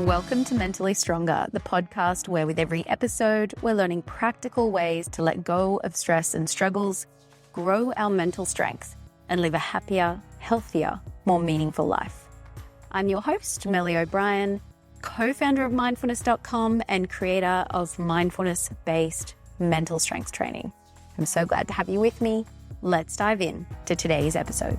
Welcome to Mentally Stronger, the podcast where with every episode, we're learning practical ways to let go of stress and struggles, grow our mental strength, and live a happier, healthier, more meaningful life. I'm your host, Melly O'Brien, co-founder of mindfulness.com and creator of mindfulness-based mental strength training. I'm so glad to have you with me. Let's dive in to today's episode.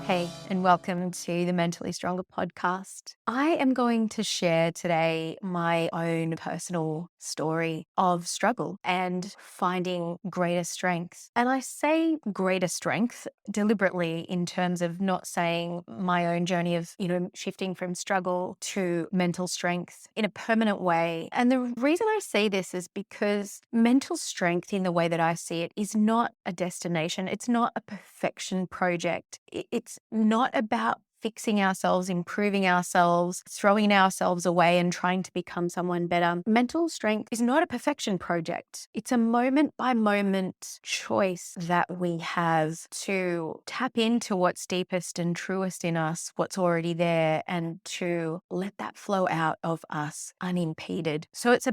Hey, and welcome to the Mentally Stronger podcast. I am going to share today my own personal story of struggle and finding greater strength. And I say greater strength deliberately in terms of not saying my own journey of, shifting from struggle to mental strength in a permanent way. And the reason I say this is because mental strength in the way that I see it is not a destination. It's not a perfection project. It's not about fixing ourselves, improving ourselves, throwing ourselves away and trying to become someone better. Mental strength is not a perfection project. It's a moment by moment choice that we have to tap into what's deepest and truest in us, what's already there, and to let that flow out of us unimpeded. So it's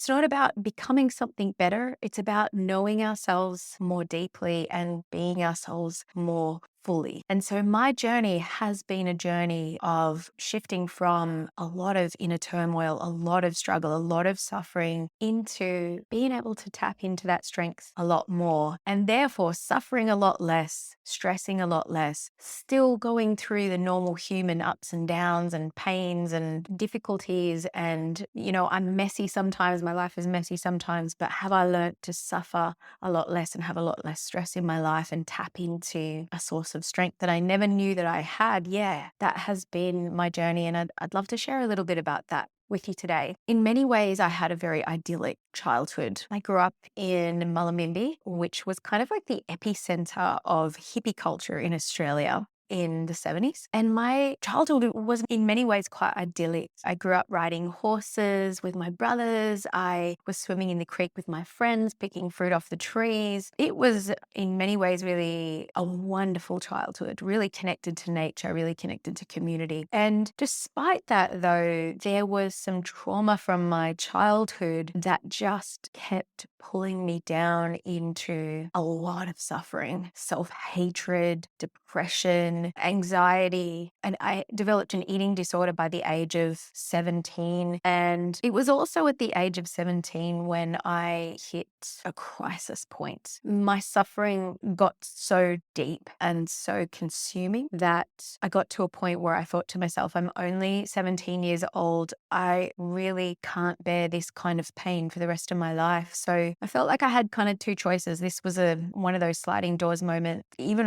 not about becoming something better. It's about knowing ourselves more deeply and being ourselves more fully. And so my journey has been a journey of shifting from a lot of inner turmoil, a lot of struggle, a lot of suffering into being able to tap into that strength a lot more and therefore suffering a lot less, stressing a lot less, still going through the normal human ups and downs and pains and difficulties. And, I'm messy sometimes, my life is messy sometimes, but have I learned to suffer a lot less and have a lot less stress in my life and tap into a source of strength that I never knew that I had? Yeah, that has been my journey. And I'd love to share a little bit about that with you today. In many ways, I had a very idyllic childhood. I grew up in Mullumbimby, which was kind of like the epicenter of hippie culture in Australia in the 70s. And my childhood was in many ways quite idyllic. I grew up riding horses with my brothers. I was swimming in the creek with my friends, picking fruit off the trees. It was in many ways really a wonderful childhood, really connected to nature, really connected to community. And despite that, though, there was some trauma from my childhood that just kept pulling me down into a lot of suffering, self-hatred, depression, anxiety. And I developed an eating disorder by the age of 17. And it was also at the age of 17 when I hit a crisis point. My suffering got so deep and so consuming that I got to a point where I thought to myself, I'm only 17 years old. I really can't bear this kind of pain for the rest of my life. So I felt like I had kind of two choices. This was one of those sliding doors moments. Either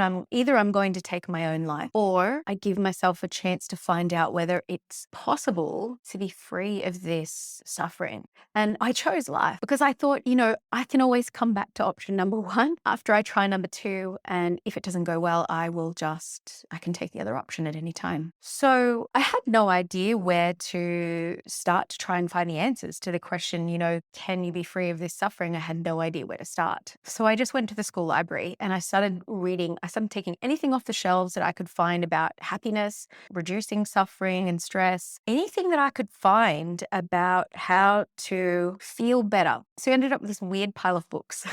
I'm going to take my own life, or I give myself a chance to find out whether it's possible to be free of this suffering. And I chose life because I thought, I can always come back to option number one after I try number two. And if it doesn't go well, I can take the other option at any time. So I had no idea where to start to try and find the answers to the question, can you be free of this suffering? I had no idea where to start. So I just went to the school library and I started reading. I started taking anything off the shelves that I could find about happiness, reducing suffering and stress, anything that I could find about how to feel better. So I ended up with this weird pile of books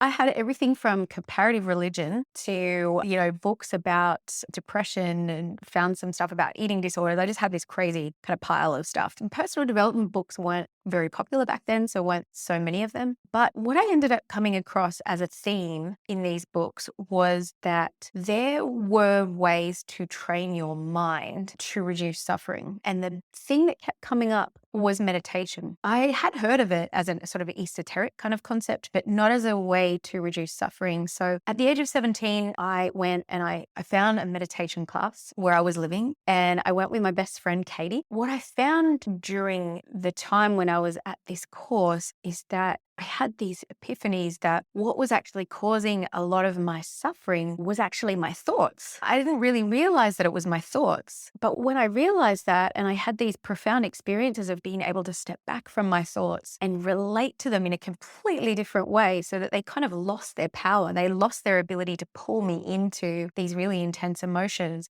I had everything from comparative religion to, books about depression, and found some stuff about eating disorders. I just had this crazy kind of pile of stuff. And personal development books weren't very popular back then, so weren't so many of them. But what I ended up coming across as a theme in these books was that there were ways to train your mind to reduce suffering. And the thing that kept coming up was meditation. I had heard of it as a sort of esoteric kind of concept, but not as a way to reduce suffering. So at the age of 17, I went and I found a meditation class where I was living, and I went with my best friend, Katie. What I found during the time when I was at this course is that I had these epiphanies that what was actually causing a lot of my suffering was actually my thoughts. I didn't really realize that it was my thoughts. But when I realized that, and I had these profound experiences of being able to step back from my thoughts and relate to them in a completely different way so that they kind of lost their power. They lost their ability to pull me into these really intense emotions.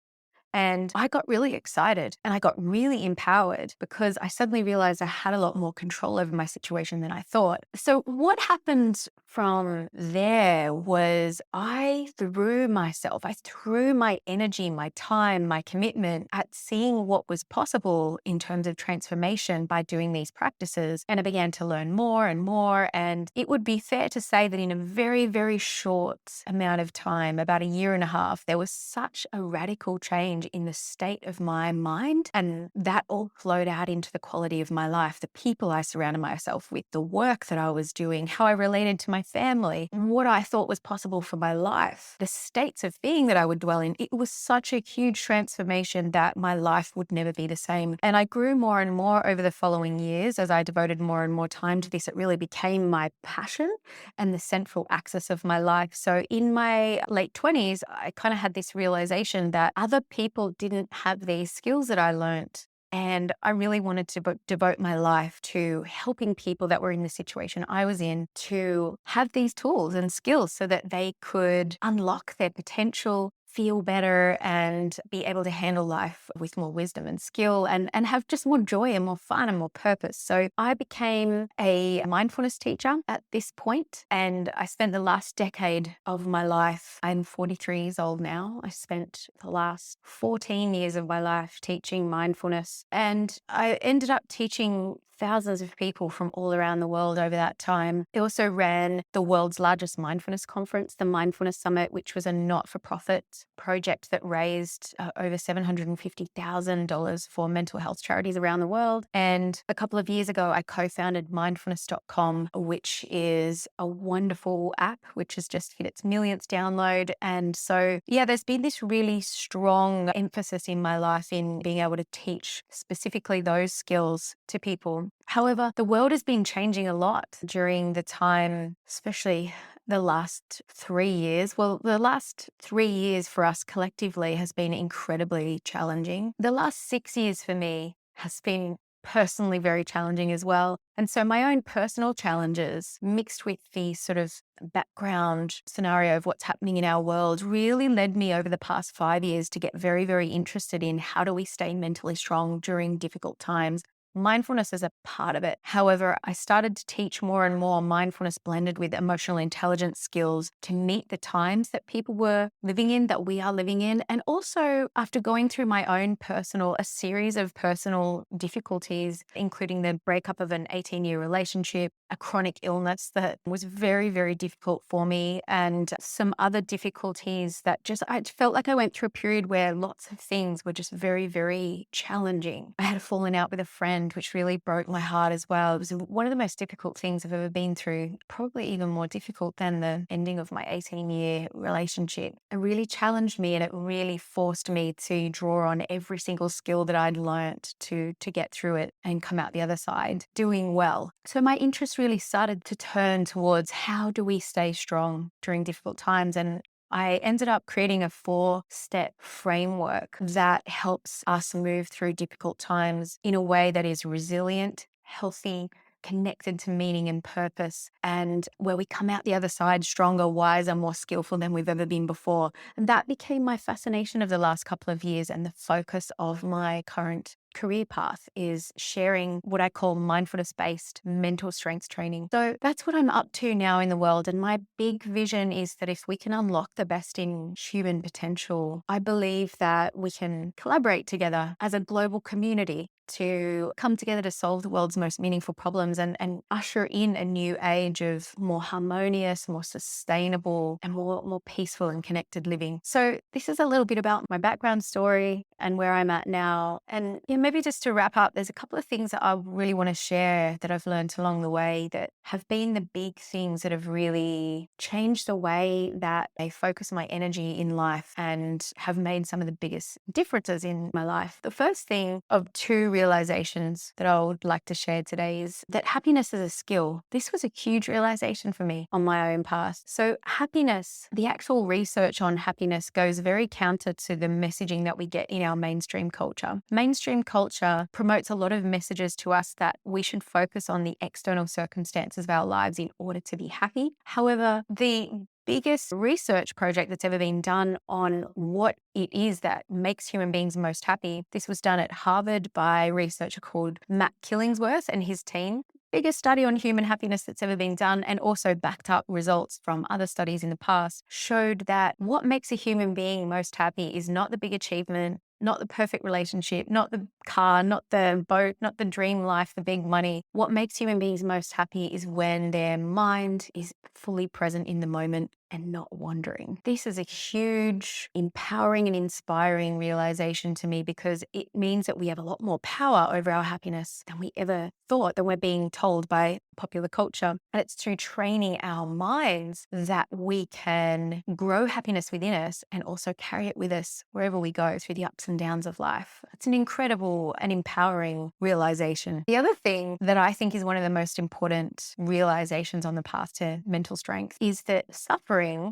And I got really excited and I got really empowered because I suddenly realized I had a lot more control over my situation than I thought. So, what happened from there was I threw my energy, my time, my commitment at seeing what was possible in terms of transformation by doing these practices. And I began to learn more and more. And it would be fair to say that in a very, very short amount of time, about a year and a half, there was such a radical change in the state of my mind. And that all flowed out into the quality of my life, the people I surrounded myself with, the work that I was doing, how I related to my family, what I thought was possible for my life, the states of being that I would dwell in. It was such a huge transformation that my life would never be the same. And I grew more and more over the following years as I devoted more and more time to this. It really became my passion and the central axis of my life. So in my late 20s, I kind of had this realization that other people didn't have these skills that I learned. And I really wanted to devote my life to helping people that were in the situation I was in to have these tools and skills so that they could unlock their potential, feel better, and be able to handle life with more wisdom and skill and have just more joy and more fun and more purpose. So I became a mindfulness teacher at this point, and I spent the last decade of my life, I'm 43 years old now. I spent the last 14 years of my life teaching mindfulness, and I ended up teaching thousands of people from all around the world over that time. I also ran the world's largest mindfulness conference, the Mindfulness Summit, which was a not-for-profit project that raised over $750,000 for mental health charities around the world. And a couple of years ago, I co-founded mindfulness.com, which is a wonderful app, which has just hit its millionth download. And so, yeah, there's been this really strong emphasis in my life in being able to teach specifically those skills to people. However, the world has been changing a lot during the time, especially the last 3 years. Well, the last 3 years for us collectively has been incredibly challenging. The last 6 years for me has been personally very challenging as well. And so my own personal challenges mixed with the sort of background scenario of what's happening in our world really led me over the past 5 years to get very, very interested in how do we stay mentally strong during difficult times. Mindfulness is a part of it. However, I started to teach more and more mindfulness blended with emotional intelligence skills to meet the times that people were living in, that we are living in. And also after going through my own a series of personal difficulties, including the breakup of an 18-year relationship, a chronic illness that was very, very difficult for me, and some other difficulties that I felt like I went through a period where lots of things were just very, very challenging. I had a falling out with a friend, which really broke my heart as well. It was one of the most difficult things I've ever been through, probably even more difficult than the ending of my 18-year relationship. It really challenged me and it really forced me to draw on every single skill that I'd learnt to get through it and come out the other side doing well. So my interest really started to turn towards how do we stay strong during difficult times, and I ended up creating a 4-step framework that helps us move through difficult times in a way that is resilient, healthy, connected to meaning and purpose, and where we come out the other side stronger, wiser, more skillful than we've ever been before. And that became my fascination of the last couple of years, and the focus of my current career path is sharing what I call mindfulness-based mental strength training. So that's what I'm up to now in the world. And my big vision is that if we can unlock the best in human potential, I believe that we can collaborate together as a global community to come together to solve the world's most meaningful problems and usher in a new age of more harmonious, more sustainable, and more peaceful and connected living. So this is a little bit about my background story and where I'm at now. And maybe just to wrap up, there's a couple of things that I really want to share that I've learned along the way that have been the big things that have really changed the way that I focus my energy in life and have made some of the biggest differences in my life. The first thing of two realizations that I would like to share today is that happiness is a skill. This was a huge realization for me on my own path. So happiness, the actual research on happiness goes very counter to the messaging that we get in our mainstream culture. Mainstream culture promotes a lot of messages to us that we should focus on the external circumstances of our lives in order to be happy. However, the biggest research project that's ever been done on what it is that makes human beings most happy. This was done at Harvard by a researcher called Matt Killingsworth and his team. Biggest study on human happiness that's ever been done, and also backed up results from other studies in the past, showed that what makes a human being most happy is not the big achievement, not the perfect relationship, not the car, not the boat, not the dream life, the big money. What makes human beings most happy is when their mind is fully present in the moment and not wandering. This is a huge, empowering and inspiring realization to me, because it means that we have a lot more power over our happiness than we ever thought, than we're being told by popular culture. And it's through training our minds that we can grow happiness within us and also carry it with us wherever we go through the ups and downs of life. It's an incredible and empowering realization. The other thing that I think is one of the most important realizations on the path to mental strength is that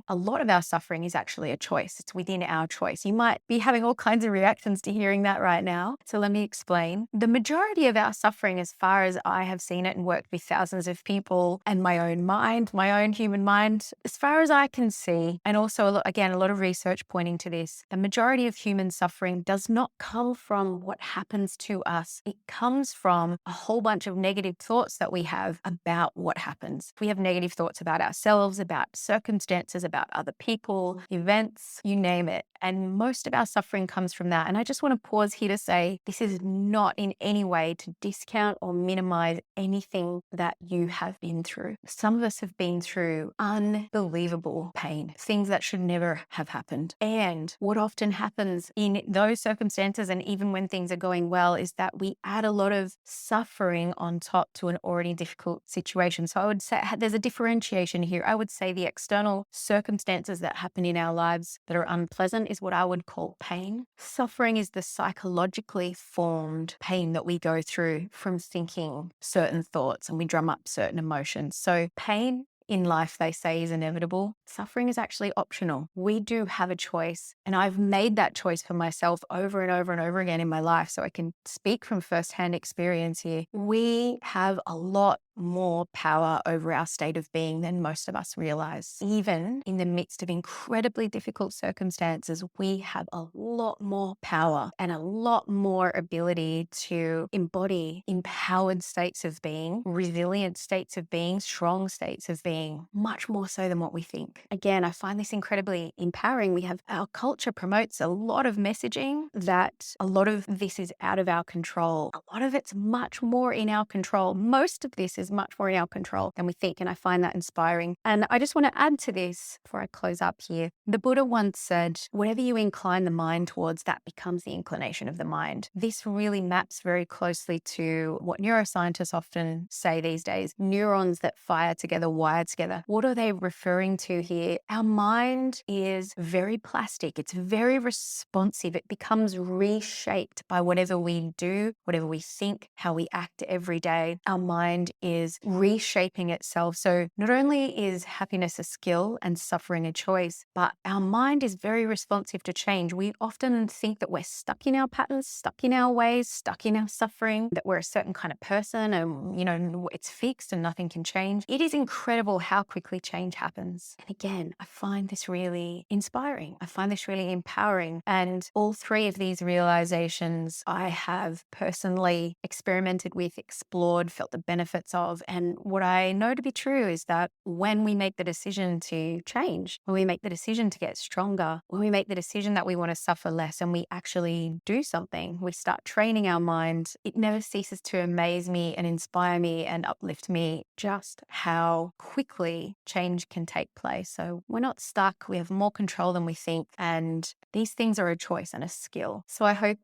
a lot of our suffering is actually a choice. It's within our choice. You might be having all kinds of reactions to hearing that right now. So let me explain. The majority of our suffering, as far as I have seen it and worked with thousands of people and my own mind, my own human mind, as far as I can see, and also a lot of research pointing to this, the majority of human suffering does not come from what happens to us. It comes from a whole bunch of negative thoughts that we have about what happens. We have negative thoughts about ourselves, about circumstances, about other people, events, you name it. And most of our suffering comes from that. And I just want to pause here to say, this is not in any way to discount or minimize anything that you have been through. Some of us have been through unbelievable pain, things that should never have happened. And what often happens in those circumstances, and even when things are going well, is that we add a lot of suffering on top to an already difficult situation. So I would say there's a differentiation here. I would say the external circumstances that happen in our lives that are unpleasant is what I would call pain. Suffering is the psychologically formed pain that we go through from thinking certain thoughts, and we drum up certain emotions. So pain in life, they say, is inevitable. Suffering is actually optional. We do have a choice. And I've made that choice for myself over and over and over again in my life. So I can speak from firsthand experience here. We have a lot more power over our state of being than most of us realize. Even in the midst of incredibly difficult circumstances, we have a lot more power and a lot more ability to embody empowered states of being, resilient states of being, strong states of being, much more so than what we think. Again, I find this incredibly empowering. Our culture promotes a lot of messaging that a lot of this is out of our control. A lot of it's much more in our control. Most of this is much more in our control than we think. And I find that inspiring. And I just want to add to this before I close up here. The Buddha once said, whatever you incline the mind towards, that becomes the inclination of the mind. This really maps very closely to what neuroscientists often say these days. Neurons that fire together, wire together. What are they referring to here? Our mind is very plastic. It's very responsive. It becomes reshaped by whatever we do, whatever we think, how we act every day. Our mind is reshaping itself. So not only is happiness a skill and suffering a choice, but our mind is very responsive to change. We often think that we're stuck in our patterns, stuck in our ways, stuck in our suffering, that we're a certain kind of person and, it's fixed and nothing can change. It is incredible how quickly change happens. And again, I find this really inspiring. I find this really empowering. And all three of these realizations I have personally experimented with, explored, felt the benefits of. And what I know to be true is that when we make the decision to change, when we make the decision to get stronger, when we make the decision that we want to suffer less and we actually do something, we start training our mind, it never ceases to amaze me and inspire me and uplift me just how quickly change can take place. So we're not stuck. We have more control than we think. And these things are a choice and a skill. So I hope,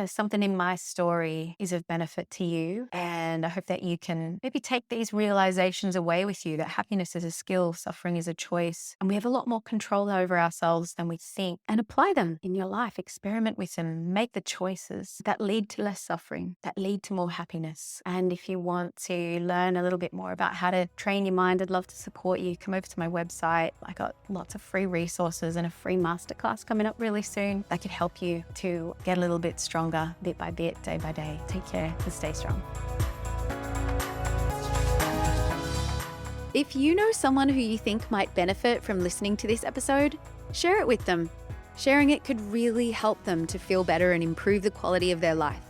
something in my story is of benefit to you. And I hope that you can maybe take these realizations away with you that happiness is a skill, suffering is a choice, and we have a lot more control over ourselves than we think, and apply them in your life. Experiment with them. Make the choices that lead to less suffering, that lead to more happiness. And if you want to learn a little bit more about how to train your mind, I'd love to support you. Come over to my website. I got lots of free resources and a free masterclass coming up really soon that could help you to get a little bit stronger, bit by bit, day by day. Take care and stay strong. If you know someone who you think might benefit from listening to this episode, share it with them. Sharing it could really help them to feel better and improve the quality of their life.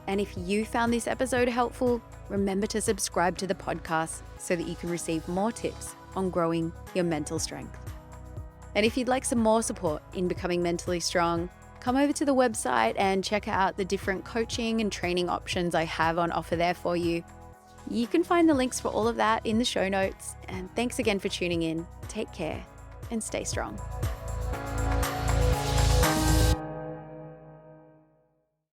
And if you found this episode helpful, remember to subscribe to the podcast so that you can receive more tips on growing your mental strength. And if you'd like some more support in becoming mentally strong, come over to the website and check out the different coaching and training options I have on offer there for you. You can find the links for all of that in the show notes. And thanks again for tuning in. Take care and stay strong.